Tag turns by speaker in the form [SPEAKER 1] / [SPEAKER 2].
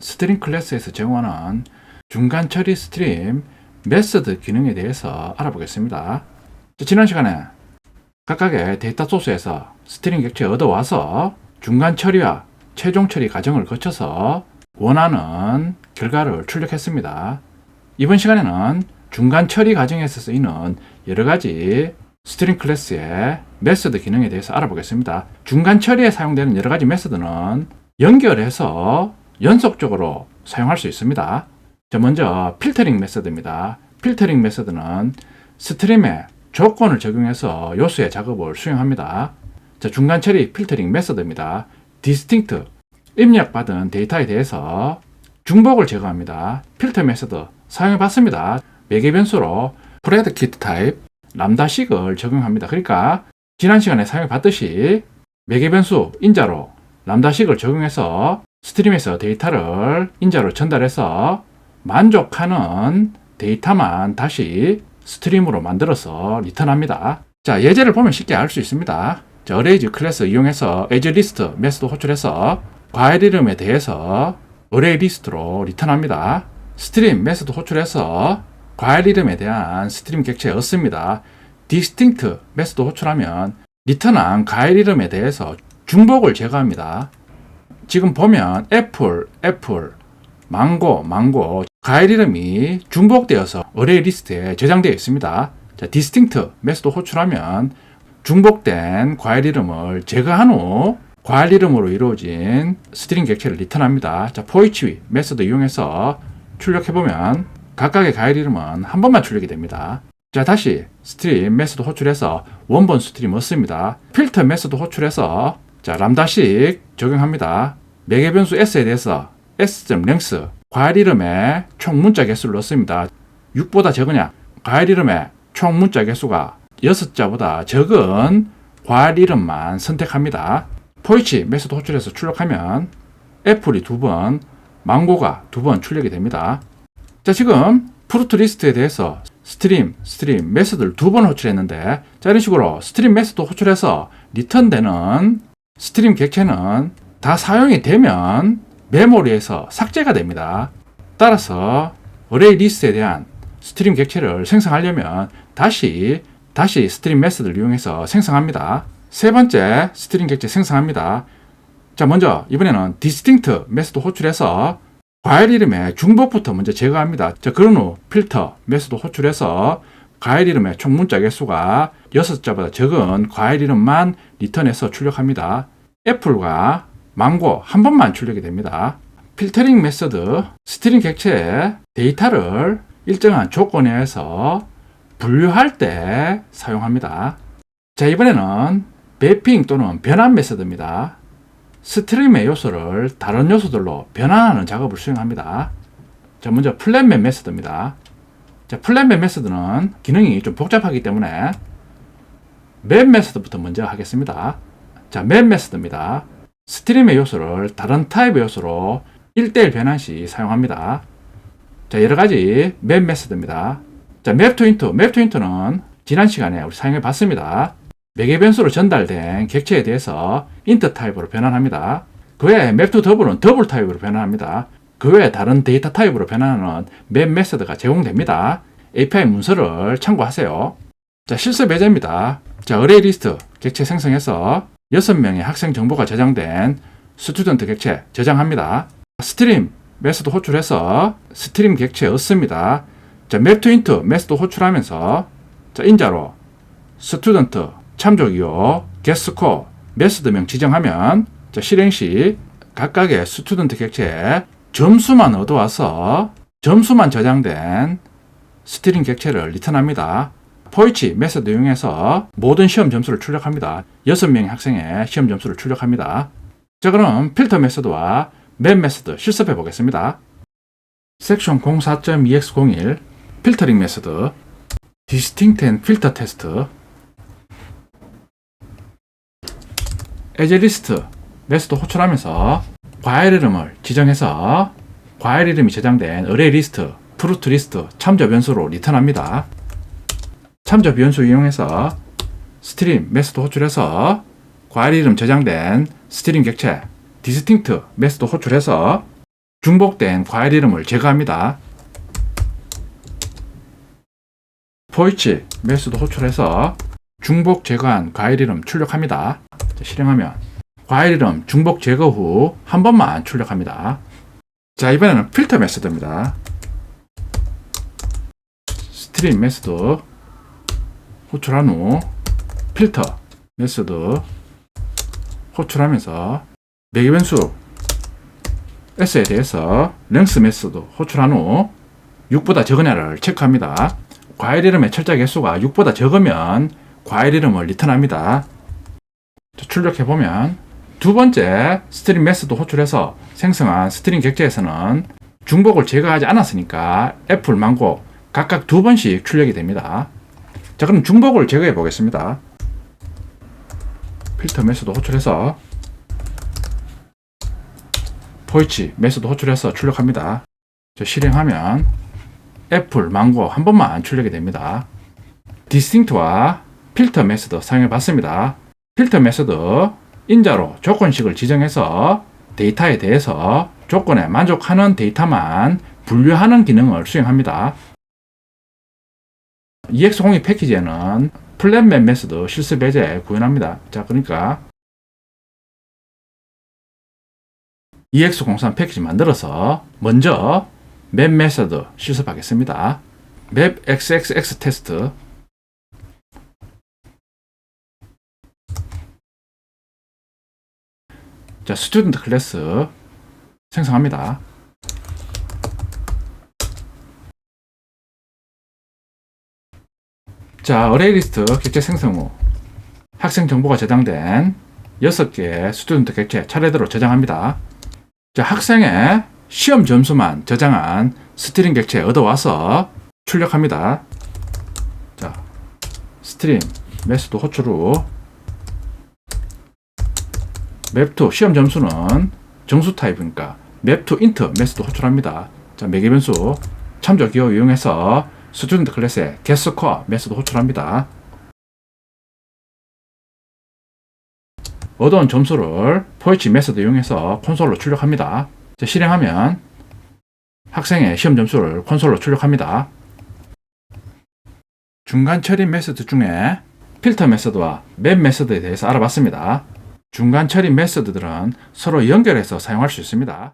[SPEAKER 1] 스트림 클래스에서 제공하는 중간 처리 스트림 메서드 기능에 대해서 알아보겠습니다. 지난 시간에 각각의 데이터 소스에서 스트림 객체 얻어와서 중간 처리와 최종 처리 과정을 거쳐서 원하는 결과를 출력했습니다. 이번 시간에는 중간 처리 과정에서 쓰이는 여러가지 스트림 클래스의 메서드 기능에 대해서 알아보겠습니다. 중간 처리에 사용되는 여러가지 메서드는 연결해서 연속적으로 사용할 수 있습니다. 먼저 필터링 메서드입니다. 필터링 메서드는 스트림에 조건을 적용해서 요소의 작업을 수행합니다. 중간 처리 필터링 메서드입니다. 디스팅트, 입력받은 데이터에 대해서 중복을 제거합니다. 필터 메서드 사용해 봤습니다. 매개 변수로 프레드킷 타입 람다식을 적용합니다. 그러니까 지난 시간에 사용해 봤듯이 매개 변수 인자로 람다식을 적용해서 스트림에서 데이터를 인자로 전달해서 만족하는 데이터만 다시 스트림으로 만들어서 리턴합니다. 예제를 보면 쉽게 알 수 있습니다. 어레이즈 클래스 이용해서 as 리스트 메서드 호출해서 과일 이름에 대해서 어레이 리스트로 리턴합니다. 스트림 메서드 호출해서 과일 이름에 대한 스트림 객체 얻습니다. 디스팅트 메서드 호출하면 리턴한 과일 이름에 대해서 중복을 제거합니다. 지금 보면 애플, 망고, 과일 이름이 중복되어서 어레이 리스트에 저장되어 있습니다. 디스팅트 메서드 호출하면 중복된 과일 이름을 제거한 후 과일 이름으로 이루어진 스트링 객체를 리턴합니다. for 메서드 이용해서 출력해보면 각각의 과일 이름은 한 번만 출력이 됩니다. 다시 스트림 메서드 호출해서 원본 스트림 얻습니다. 필터 메서드 호출해서 람다식 적용합니다. 매개 변수 s에 대해서 s.length 과일 이름의 총 문자 개수를 넣습니다. 6보다 적으냐? 과일 이름의 총 문자 개수가 6자보다 적은 과일 이름만 선택합니다. for 메서드 호출해서 출력하면 애플이 2번, 망고가 2번 출력이 됩니다. 지금 프루트 리스트에 대해서 스트림 메서드를 2번 호출했는데 이런 식으로 스트림 메서드 호출해서 리턴되는 스트림 객체는 다 사용이 되면 메모리에서 삭제가 됩니다. 따라서 어레이 리스트에 대한 스트림 객체를 생성하려면 다시 스트림 메서드를 이용해서 생성합니다. 세 번째 스트림 객체 생성합니다. 먼저 이번에는 디스팅트 메서드 호출해서 과일 이름의 중복부터 먼저 제거합니다. 그런 후 필터 메서드 호출해서 과일 이름의 총 문자 개수가 6자보다 적은 과일 이름만 리턴해서 출력합니다. 애플과 망고 한 번만 출력이 됩니다. 필터링 메서드 스트링 객체의 데이터를 일정한 조건에 의해서 분류할 때 사용합니다. 이번에는 매핑 또는 변환 메서드입니다. 스트림의 요소를 다른 요소들로 변환하는 작업을 수행합니다. 먼저 플랫맵 메서드입니다. 플랫맵 메서드는 기능이 좀 복잡하기 때문에 맵 메서드부터 먼저 하겠습니다. 맵 메서드입니다. 스트림의 요소를 다른 타입의 요소로 1대1 변환 시 사용합니다. 여러가지 맵 메서드입니다. 맵 투 인트는 지난 시간에 우리 사용해 봤습니다. 매개 변수로 전달된 객체에 대해서 인트 타입으로 변환합니다. 그 외에 맵 투 더블은 더블 타입으로 변환합니다. 그 외에 다른 데이터 타입으로 변환하는 맵 메서드가 제공됩니다. API 문서를 참고하세요. 실습 예제입니다. 어레이 리스트 객체 생성해서 6명의 학생 정보가 저장된 스튜던트 객체 저장합니다. 스트림 메서드 호출해서 스트림 객체 얻습니다. 맵 투 인트 메서드 호출하면서 인자로 스튜던트 참조기호 getScore 메서드명 지정하면 실행 시 각각의 스튜던트 객체에 점수만 얻어와서 점수만 저장된 스트링 객체를 리턴합니다. for 메서드 이용해서 모든 시험 점수를 출력합니다. 6명의 학생의 시험 점수를 출력합니다. 그럼 필터 메서드와 맵 메서드 실습해 보겠습니다. 섹션 04.2x01 필터링 메서드 디스팅트 앤 필터 테스트 as 리스트 메서드 호출하면서 과일 이름을 지정해서 과일 이름이 저장된 어레이 리스트, 프루트 리스트 참조 변수로 리턴합니다. 참조 변수 이용해서 스트림 메서드 호출해서 과일 이름 저장된 스트링 객체 디스팅트 메서드 호출해서 중복된 과일 이름을 제거합니다. 포이치 메소드 호출해서 중복 제거한 과일 이름 출력합니다. 자, 실행하면 과일 이름 중복 제거 후 한 번만 출력합니다. 자, 이번에는 필터 메소드입니다. 스트림 메소드 호출한 후 필터 메소드 호출하면서 매개 변수 s에 대해서 랭스 메소드 호출한 후 6보다 적으냐를 체크합니다. 과일 이름의 철자 개수가 6보다 적으면 과일 이름을 리턴합니다. 출력해보면 두 번째 스트링 메소드 호출해서 생성한 스트링 객체에서는 중복을 제거하지 않았으니까 애플, 망고 각각 두 번씩 출력이 됩니다. 자, 그럼 중복을 제거해 보겠습니다. 필터 메소드 호출해서 포이치 메소드 호출해서 출력합니다. 실행하면 애플, 망고 한 번만 출력이 됩니다. 디스팅트와 필터 메소드 사용해 봤습니다. 필터 메소드 인자로 조건식을 지정해서 데이터에 대해서 조건에 만족하는 데이터만 분류하는 기능을 수행합니다. EX02 패키지에는 플랫맵 메소드 실습 예제 구현합니다. 자, 그러니까 EX03 패키지 만들어서 먼저 맵 메소드 실습하겠습니다. 맵 XXX 테스트. 자, 스튜던트 클래스 생성합니다. 자, 어레이 리스트 객체 생성 후 학생 정보가 저장된 6개의 스튜던트 객체 차례대로 저장합니다. 자, 학생의 시험 점수만 저장한 스트링 객체 얻어와서 출력합니다. 자, 스트링 메소드 호출 후 map2 시험 점수는 정수 타입이니까 map2 int 메소드 호출합니다. 자, 매개 변수 참조 기호 이용해서 스튜던트 클래스에 getScore 메소드 호출합니다. 얻어온 점수를 포이치 메소드 이용해서 콘솔로 출력합니다. 자, 실행하면 학생의 시험 점수를 콘솔로 출력합니다. 중간 처리 메소드 중에 필터 메소드와 맵 메소드에 대해서 알아봤습니다. 중간 처리 메소드들은 서로 연결해서 사용할 수 있습니다.